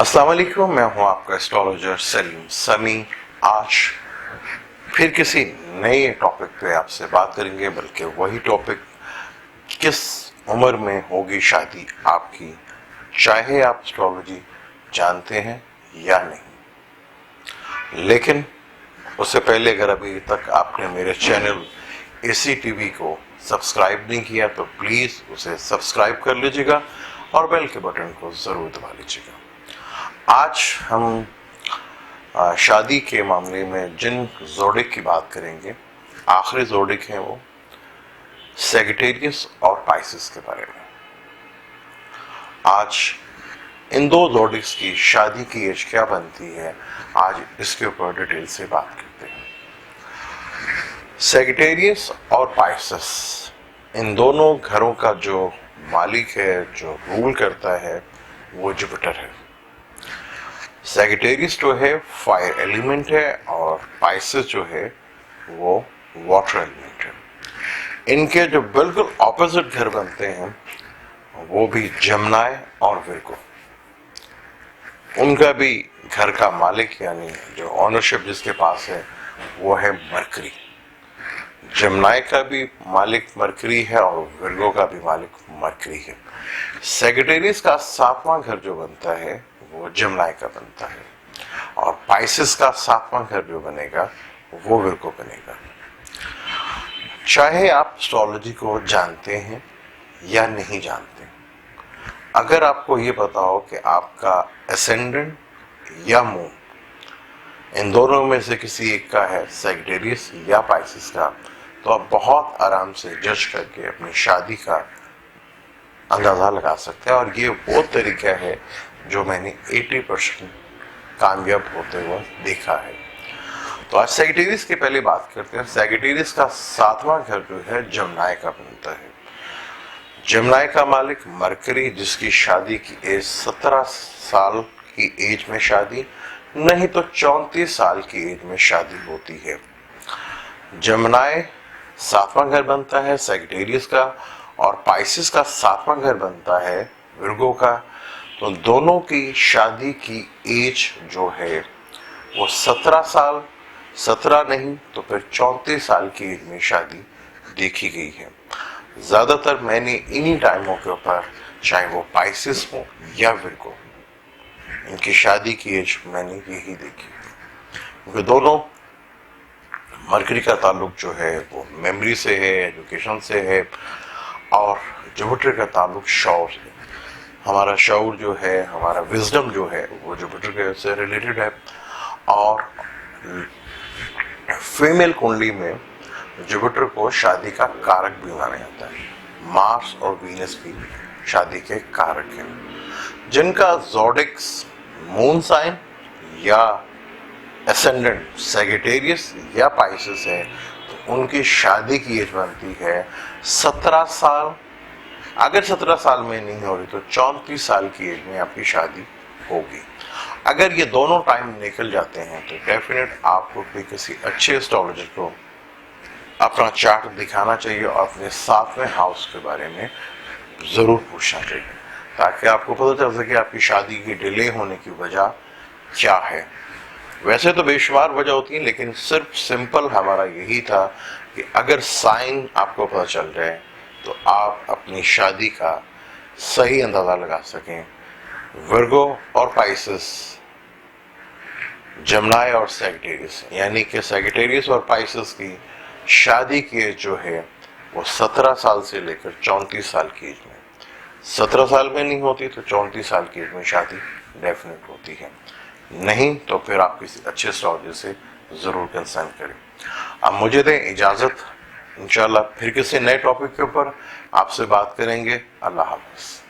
अस्सलाम वालेकुम, मैं हूं आपका एस्ट्रोलॉजर सलीम समी। आज फिर किसी नए टॉपिक पे आपसे बात करेंगे, बल्कि वही टॉपिक, किस उम्र में होगी शादी आपकी, चाहे आप एस्ट्रोलॉजी जानते हैं या नहीं। लेकिन उससे पहले अगर अभी तक आपने मेरे चैनल एसी टीवी को सब्सक्राइब नहीं किया तो प्लीज उसे सब्सक्राइब कर लीजिएगा और बेल के बटन को जरूर दबा लीजिएगा। आज हम शादी के मामले में जिन जोडिक की बात करेंगे, आखिरी जोडिक है वो सैजिटेरियस और पाइसेस के बारे में। आज इन दो जोडिक्स की शादी की एज क्या बनती है, आज इसके ऊपर डिटेल से बात करते हैं। सैजिटेरियस और पाइसेस, इन दोनों घरों का जो मालिक है, जो रूल करता है, वो जुपिटर है। सैजिटेरियस जो है फायर एलिमेंट है और पाइसेस जो है वो वाटर एलिमेंट है। इनके जो बिल्कुल ऑपोजिट घर बनते हैं वो भी जमनाई और विर्गो। उनका भी घर का मालिक यानी जो ऑनरशिप जिसके पास है वो है मरकरी। जमनाई का भी मालिक मरकरी है और विर्गो का भी मालिक मरकरी है। सैजिटेरियस का 7वां घर जो बनता है वो जमनाई का बनता है और पाइसेस का 7वां घर जो बनेगा वो विर्गो बनेगा। चाहे आप एस्ट्रोलॉजी को जानते हैं या नहीं जानते, अगर आपको ये पता हो कि आपका एसेंडेंट या मून इन दोनों में से किसी एक का है, सैजिटेरियस या पाइसेस का, तो आप बहुत आराम से जज करके अपनी शादी का अंदाजा लगा सकते हैं। और ये वो तरीका है जो मैंने 80% कामयाब होते हुए देखा है। तो आज सैजिटेरियस की पहले बात करते हैं। सैजिटेरियस का 7वां घर जो है जमनाई का बनता है। जमनाई का मालिक मरकरी, जिसकी शादी की एज 17 साल की एज में शादी, नहीं तो 34 साल की एज में शादी होती है। जमनाई 7वां घर बनता है सैजिटेरियस का और पाइसेस का 7वां घर बनता है विर्गो का। तो दोनों की शादी की एज जो है वो 17 साल, 17 नहीं तो फिर 34 साल की एज में शादी देखी गई है। ज्यादातर मैंने इन्हीं टाइमों के ऊपर, चाहे वो पाइसेस हो या विर्गो, इनकी शादी की एज मैंने यही देखी, क्योंकि दोनों मरकरी का ताल्लुक जो है वो मेमोरी से है, एजुकेशन से है, और जुपिटर का ताल्लुक शौर से। हमारा शौर जो है, हमारा विजडम जो है, वो जुपिटर के से रिलेटेड है। और फीमेल कुंडली में जुपिटर को शादी का कारक भी माना जाता है। मार्स और वीनस भी शादी के कारक हैं। जिनका जोडिक्स मून साइन या एसेंडेंट सैजिटेरियस या पाइसेस है, तो उनकी शादी की एज बनती है 17 साल। अगर 17 साल में नहीं हो रही तो 34 साल की एज में आपकी शादी होगी। अगर ये दोनों टाइम निकल जाते हैं तो डेफिनेट आपको भी किसी अच्छे एस्ट्रोलॉजर को अपना चार्ट दिखाना चाहिए और अपने 7वें हाउस के बारे में जरूर पूछना चाहिए, ताकि आपको पता चल सके आपकी शादी की डिले होने की वजह क्या है। वैसे तो बेशुमार वजह होती है, लेकिन सिर्फ सिंपल हमारा यही था कि अगर साइन आपको पता चल जाए तो आप अपनी शादी का सही अंदाजा लगा सकें। विर्गो और पाइसेस, जमनाई और सैजिटेरियस, यानी कि सैजिटेरियस और पाइसेस की शादी की एज जो है वो 17 साल से लेकर 34 साल की एज में, 17 साल में नहीं होती तो 34 साल की एज में शादी डेफिनेट होती है। नहीं तो फिर आप किसी अच्छे एस्ट्रोलॉजर से जरूर कंसल्ट करें। अब मुझे दें इजाजत, इंशाल्लाह फिर किसी नए टॉपिक के ऊपर आपसे बात करेंगे। अल्लाह हाफ़िज़।